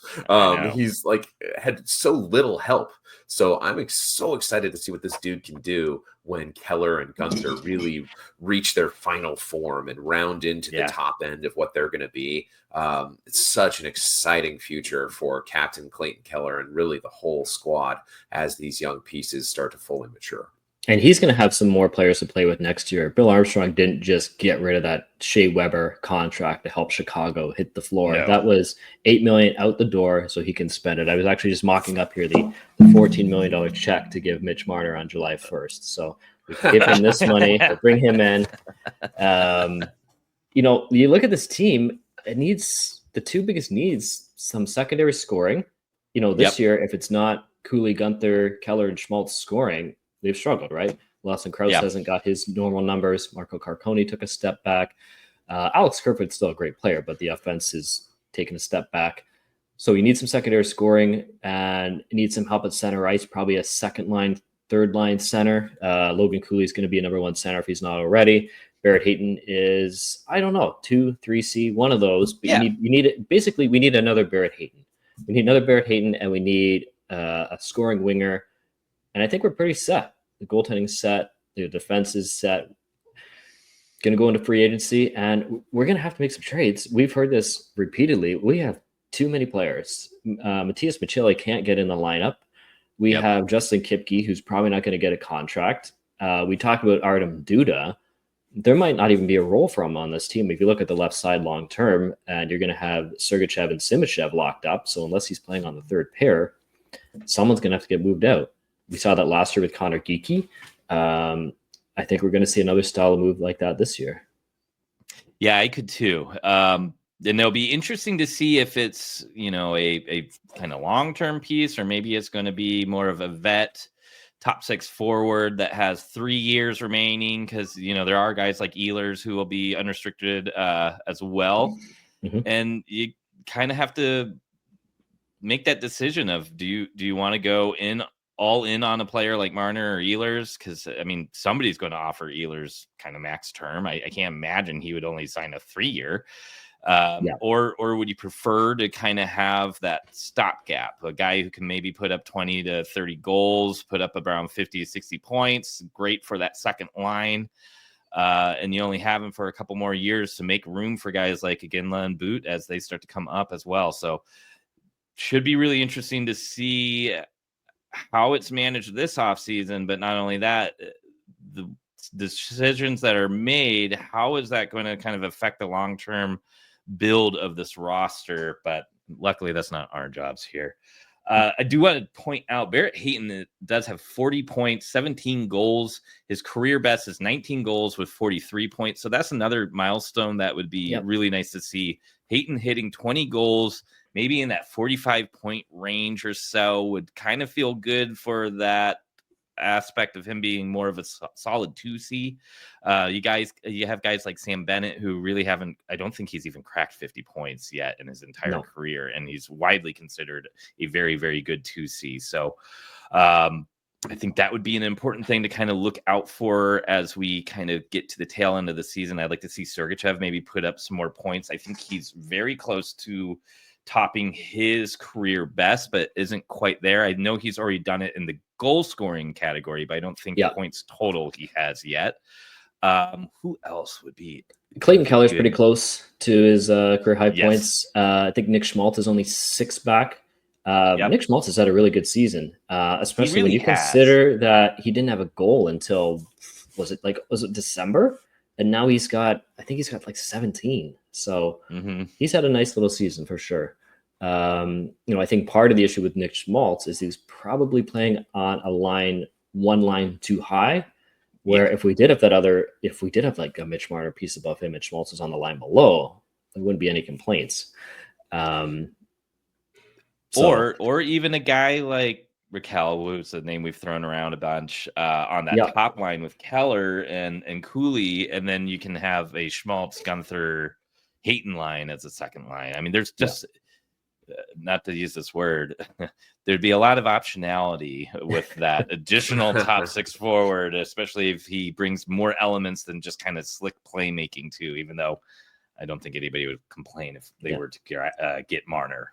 He's like had so little help. So I'm so excited to see what this dude can do when Keller and Gunther really reach their final form and round into the top end of what they're going to be. It's such an exciting future for Captain Clayton Keller and really the whole squad as these young pieces start to fully mature. And he's going to have some more players to play with next year. Bill Armstrong didn't just get rid of that Shea Weber contract to help Chicago hit the floor. No. That was $8 million out the door so he can spend it. I was actually just mocking up here the $14 million check to give Mitch Marner on July 1st. So we can give him this money, we'll bring him in. You look at this team, it needs the two biggest needs, some secondary scoring. This year, if it's not Cooley, Gunther, Keller, and Schmaltz scoring, they've struggled, right? Lawson Krause hasn't got his normal numbers. Marco Carconi took a step back. Alex Kerfoot's still a great player, but the offense is taking a step back. So you need some secondary scoring and you need some help at center ice, probably a second line, third line center. Logan Cooley is going to be a number one center if he's not already. Barrett Hayton is, I don't know, 2, 3C, one of those. But you need it. Basically, we need another Barrett Hayton. We need another Barrett Hayton, and we need a scoring winger. And I think we're pretty set. The goaltending's set. The defense is set. Going to go into free agency, and we're going to have to make some trades. We've heard this repeatedly. We have too many players. Matthias Michelli can't get in the lineup. We have Justin Kipke, who's probably not going to get a contract. We talked about Artem Duda. There might not even be a role for him on this team. If you look at the left side long term, and you're going to have Sergachev and Simachev locked up. So unless he's playing on the third pair, someone's going to have to get moved out. We saw that last year with Connor Geekie. I think we're going to see another style of move like that this year. Yeah, I could too. And it'll be interesting to see if it's, a kind of long-term piece, or maybe it's going to be more of a vet top six forward that has 3 years remaining. Cause there are guys like Ehlers who will be unrestricted as well. Mm-hmm. And you kind of have to make that decision of, do you want to go all in on a player like Marner or Ehlers? Because somebody's going to offer Ehlers kind of max term. I can't imagine he would only sign a 3-year. Or would you prefer to kind of have that stopgap, a guy who can maybe put up 20 to 30 goals, put up around 50 to 60 points, great for that second line, and you only have him for a couple more years to make room for guys like Iginla and Boot as they start to come up as well. So should be really interesting to see how it's managed this offseason. But not only that, the decisions that are made, how is that going to kind of affect the long-term build of this roster? But luckily that's not our jobs here. I do want to point out Barrett Hayton does have 40 points, 17 goals. His career best is 19 goals with 43 points. So that's another milestone that would be really nice to see. Hayton hitting 20 goals, maybe in that 45-point range or so, would kind of feel good for that aspect of him being more of a solid 2C. You have guys like Sam Bennett who really haven't, I don't think he's even cracked 50 points yet in his entire career, and he's widely considered a very, very good 2C. So I think that would be an important thing to kind of look out for as we kind of get to the tail end of the season. I'd like to see Sergachev maybe put up some more points. I think he's very close to topping his career best, but isn't quite there. I know he's already done it in the goal scoring category, but I don't think points total he has yet. Who else would be? Clayton Keller's pretty close to his career high points. I think Nick Schmaltz is only 6 back. Nick Schmaltz has had a really good season, especially when you consider that he didn't have a goal until was it December? And now I think he's got like 17. So he's had a nice little season for sure. I think part of the issue with Nick Schmaltz is he's probably playing on one line too high, where if we did have like a Mitch Marner piece above him and Schmaltz is on the line below, there wouldn't be any complaints. Or even a guy like Raquel, who's a name we've thrown around a bunch, on that top line with Keller and Cooley, and then you can have a Schmaltz, Gunther, Hayton line as a second line. I mean, there's just not to use this word, there'd be a lot of optionality with that additional top 6 forward, especially if he brings more elements than just kind of slick playmaking too, even though I don't think anybody would complain if they were to get Marner.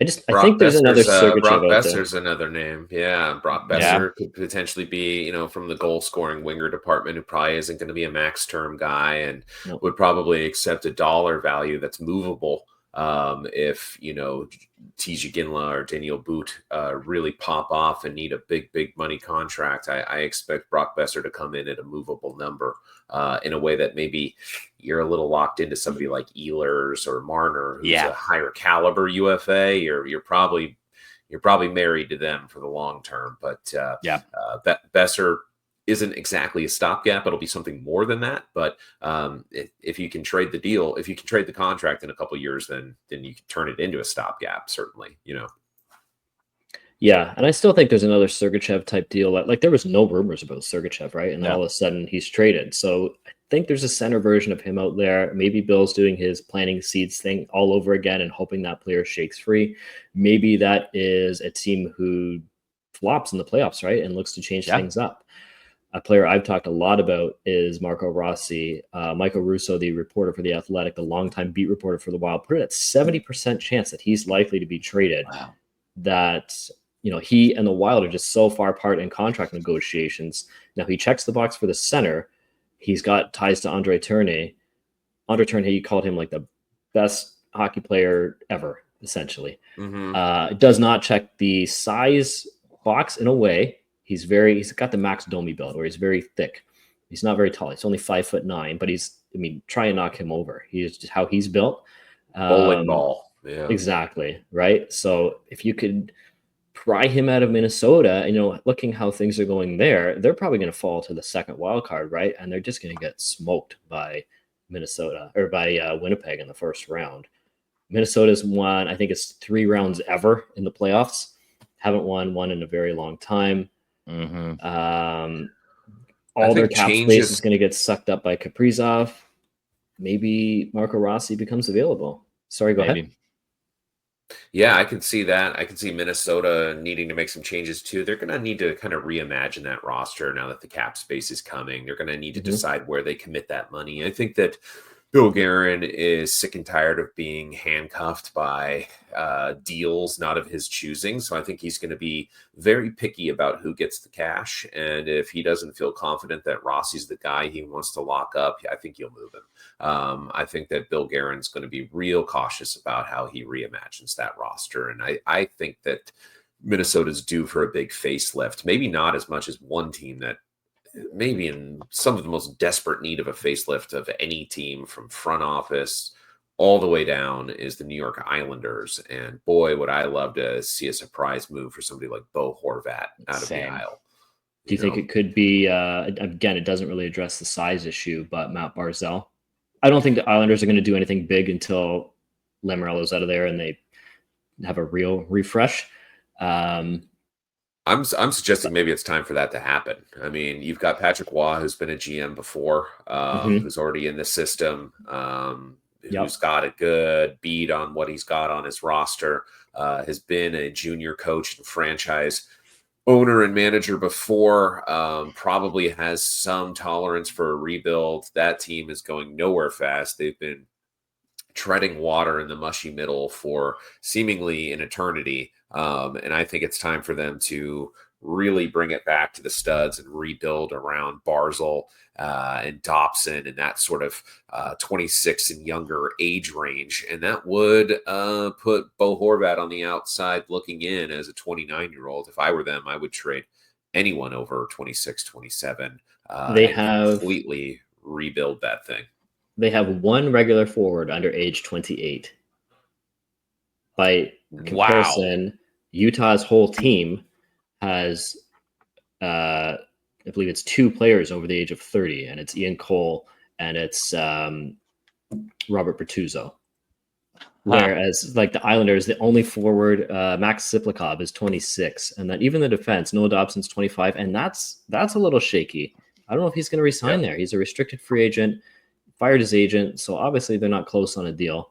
I think there's another Brock Besser's another name. Yeah, Brock Besser could potentially be, from the goal scoring winger department, who probably isn't going to be a max term guy and would probably accept a dollar value that's movable. If TJ Ginla or Daniel Boot really pop off and need a big money contract, I expect Brock Besser to come in at a movable number in a way that maybe you're a little locked into somebody like Ehlers or Marner, who's a higher caliber UFA. You're probably married to them for the long term. But Besser isn't exactly a stopgap. It'll be something more than that. But if you can trade the contract in a couple of years, then you can turn it into a stopgap, certainly, Yeah, and I still think there's another Sergachev type deal. Like there was no rumors about Sergachev, right? And all of a sudden he's traded. So I think there's a center version of him out there. Maybe Bill's doing his planting seeds thing all over again and hoping that player shakes free. Maybe that is a team who flops in the playoffs, right? And looks to change things up. A player I've talked a lot about is Marco Rossi. Michael Russo, the reporter for The Athletic, the longtime beat reporter for the Wild, put it at 70% chance that he's likely to be traded. Wow. That, he and the Wild are just so far apart in contract negotiations. Now, he checks the box for the center. He's got ties to Andre Tourné. Andre Tourné, called him like the best hockey player ever, essentially. Does not check the size box in a way. He's got the Max Domi build where he's very thick. He's not very tall. He's only 5'9", but try and knock him over. He's just how he's built. Bowling ball. Yeah. Exactly. Right. So if you could pry him out of Minnesota, looking how things are going there, they're probably going to fall to the second wild card, right? And they're just going to get smoked by Minnesota or by Winnipeg in the first round. Minnesota's won, I think it's 3 rounds ever in the playoffs. Haven't won one in a very long time. All their cap space is going to get sucked up by Kaprizov. Maybe Marco Rossi becomes available. Sorry, go ahead. Yeah, I can see that. I can see Minnesota needing to make some changes too. They're going to need to kind of reimagine that roster now that the cap space is coming. They're going to need to decide where they commit that money. I think that Bill Guerin is sick and tired of being handcuffed by deals not of his choosing. So I think he's going to be very picky about who gets the cash. And if he doesn't feel confident that Rossi's the guy he wants to lock up, I think he'll move him. I think that Bill Guerin's going to be real cautious about how he reimagines that roster. And I think that Minnesota's due for a big facelift, maybe not as much as one team that maybe in some of the most desperate need of a facelift of any team from front office all the way down is the New York Islanders. And boy, would I love to see a surprise move for somebody like Bo Horvat out of the Isle. Do you think it could be, again, it doesn't really address the size issue, but Matt Barzal? I don't think the Islanders are going to do anything big until Lamoriello's out of there and they have a real refresh. I'm suggesting maybe it's time for that to happen. I mean, you've got Patrick Waugh, who's been a GM before, who's already in the system, who's got a good beat on what he's got on his roster, has been a junior coach and franchise owner and manager before, probably has some tolerance for a rebuild. That team is going nowhere fast. They've been treading water in the mushy middle for seemingly an eternity. And I think it's time for them to really bring it back to the studs and rebuild around Barzal and Dobson and that sort of 26 and younger age range. And that would put Bo Horvat on the outside looking in as a 29-year-old. If I were them, I would trade anyone over 26, 27. They have completely rebuild that thing. They have one regular forward under age 28. By comparison, Utah's whole team has, I believe it's 2 players over the age of 30, and it's Ian Cole and it's Robert Bertuzzo. Whereas, like the Islanders, the only forward, Max Siplikov, is 26, and then even the defense, Noah Dobson's 25, and that's a little shaky. I don't know if he's going to resign there. He's a restricted free agent. Fired his agent, so obviously they're not close on a deal.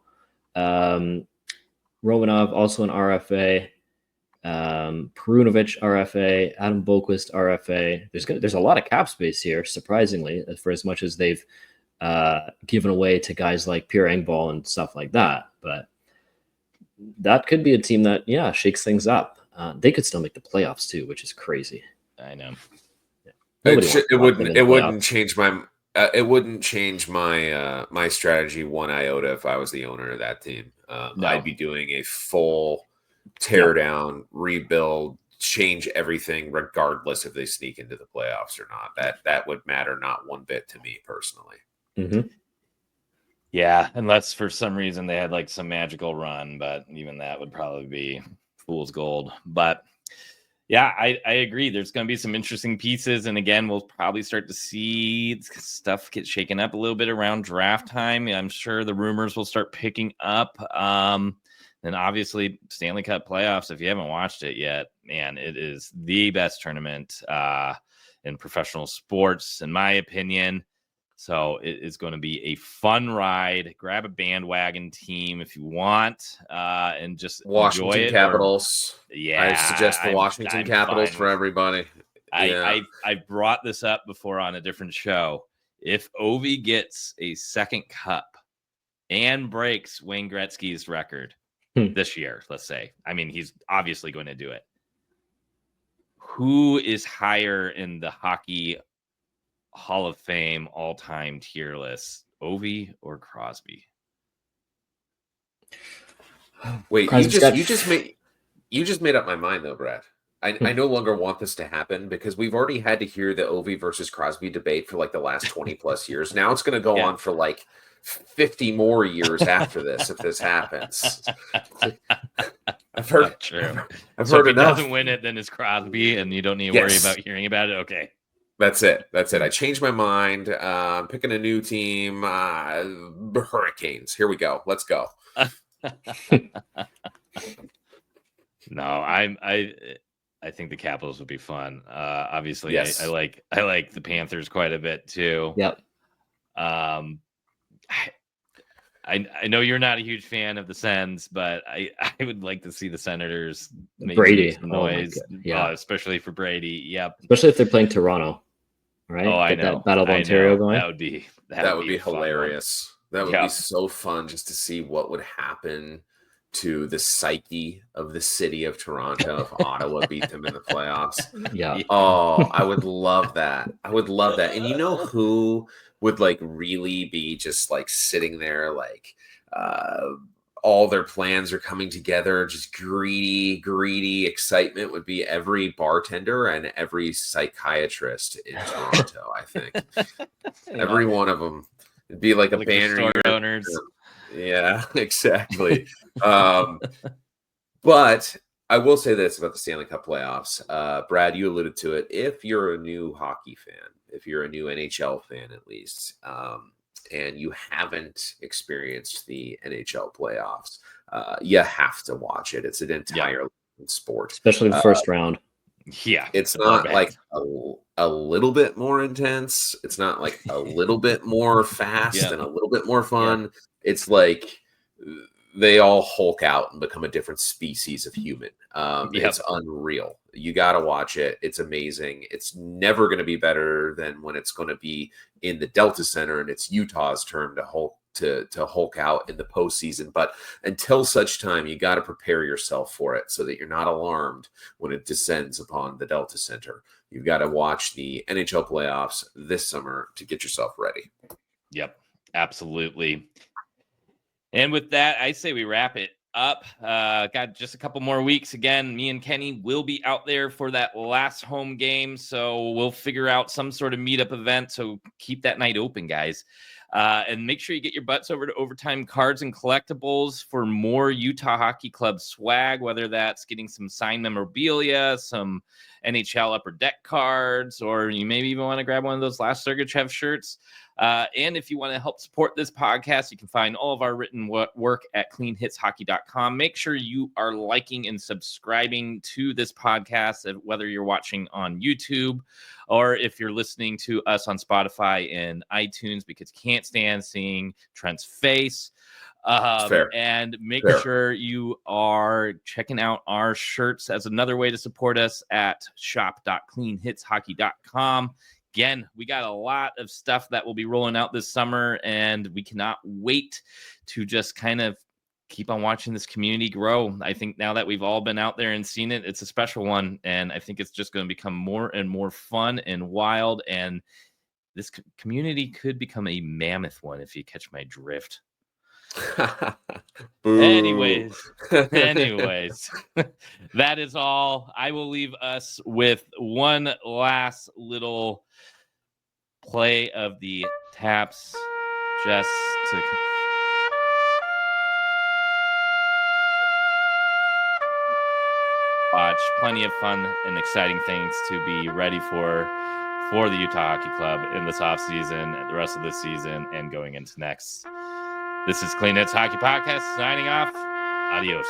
Romanov also an RFA, Perunovic RFA, Adam Boquist RFA. There's a lot of cap space here, surprisingly, for as much as they've given away to guys like Pierre Engvall and stuff like that. But that could be a team that shakes things up. They could still make the playoffs too, which is crazy. I know. It wouldn't change my. It wouldn't change my my strategy one iota if I was the owner of that team. No. I'd be doing a full tear down, rebuild, change everything, regardless if they sneak into the playoffs or not. That would matter not one bit to me personally. Mm-hmm. Yeah, unless for some reason they had like some magical run, but even that would probably be fool's gold. But yeah, I agree. There's going to be some interesting pieces. And again, we'll probably start to see stuff get shaken up a little bit around draft time. I'm sure the rumors will start picking up. Then obviously Stanley Cup playoffs, if you haven't watched it yet, man, it is the best tournament in professional sports, in my opinion. So it is going to be a fun ride. Grab a bandwagon team if you want, and just Washington enjoy it. Capitals. I suggest the Washington Capitals for everybody. I brought this up before on a different show. If Ovi gets a second cup and breaks Wayne Gretzky's record this year, let's say, I mean, he's obviously going to do it. Who is higher in the hockey Hall of Fame all-time tier list, Ovi or Crosby? Wait, you just made up my mind though, Brad. I no longer want this to happen because we've already had to hear the Ovi versus Crosby debate for like the last 20 plus years. Now it's going to go on for like 50 more years after this if this happens. I've heard true. I've so heard if enough. He doesn't win it, then it's Crosby, and you don't need to worry about hearing about it. Okay. That's it. I changed my mind. I'm picking a new team. Hurricanes. Here we go. Let's go. No, I think the Capitals would be fun. Obviously, yes. I like the Panthers quite a bit too. Yep. I know you're not a huge fan of the Sens, but I would like to see the Senators make Brady some noise. Yeah, especially for Brady. Yep. Especially if they're playing Toronto, right? Oh, I know. That Battle of Ontario going. That would be hilarious. That would be so fun just to see what would happen to the psyche of the city of Toronto if Ottawa beat them in the playoffs. Yeah. Oh, I would love that. I would love that. And you know who would like really be just like sitting there like all their plans are coming together, just greedy excitement would be every bartender and every psychiatrist in Toronto, I think. Every one of them. It'd be like a banner store owners. Yeah, exactly. But I will say this about the Stanley Cup playoffs. Brad, you alluded to it. If you're a new hockey fan, if you're a new NHL fan at least, and you haven't experienced the NHL playoffs, you have to watch it. It's an entire sport. Especially the first round. Yeah. It's not like a little bit more intense. It's not like a little bit more fast and a little bit more fun. It's like they all Hulk out and become a different species of human. It's unreal. You got to watch it. It's amazing. It's never going to be better than when it's going to be in the Delta Center and it's Utah's turn to Hulk out in the postseason. But until such time, you got to prepare yourself for it so that you're not alarmed when it descends upon the Delta Center. You've got to watch the NHL playoffs this summer to get yourself ready. Yep, absolutely. And with that, I say we wrap it up. Got just a couple more weeks. Again, me and Kenny will be out there for that last home game. So we'll figure out some sort of meetup event. So keep that night open, guys. And make sure you get your butts over to Overtime Cards and Collectibles for more Utah Hockey Club swag, whether that's getting some signed memorabilia, some NHL Upper Deck cards, or you maybe even want to grab one of those Last Sergachev shirts. And if you want to help support this podcast, you can find all of our written work at cleanhitshockey.com. Make sure you are liking and subscribing to this podcast, whether you're watching on YouTube or if you're listening to us on Spotify and iTunes, because you can't stand seeing Trent's face. And make sure you are checking out our shirts as another way to support us at shop.cleanhitshockey.com. Again, we got a lot of stuff that will be rolling out this summer, and we cannot wait to just kind of keep on watching this community grow. I think now that we've all been out there and seen it, it's a special one, and I think it's just going to become more and more fun and wild, and this community could become a mammoth one if you catch my drift. anyways that is all. I will leave us with one last little play of the taps just to watch. Plenty of fun and exciting things to be ready for the Utah Hockey Club in this offseason, the rest of this season, and going into next. This is Clean Hits Hockey Podcast signing off. Adios.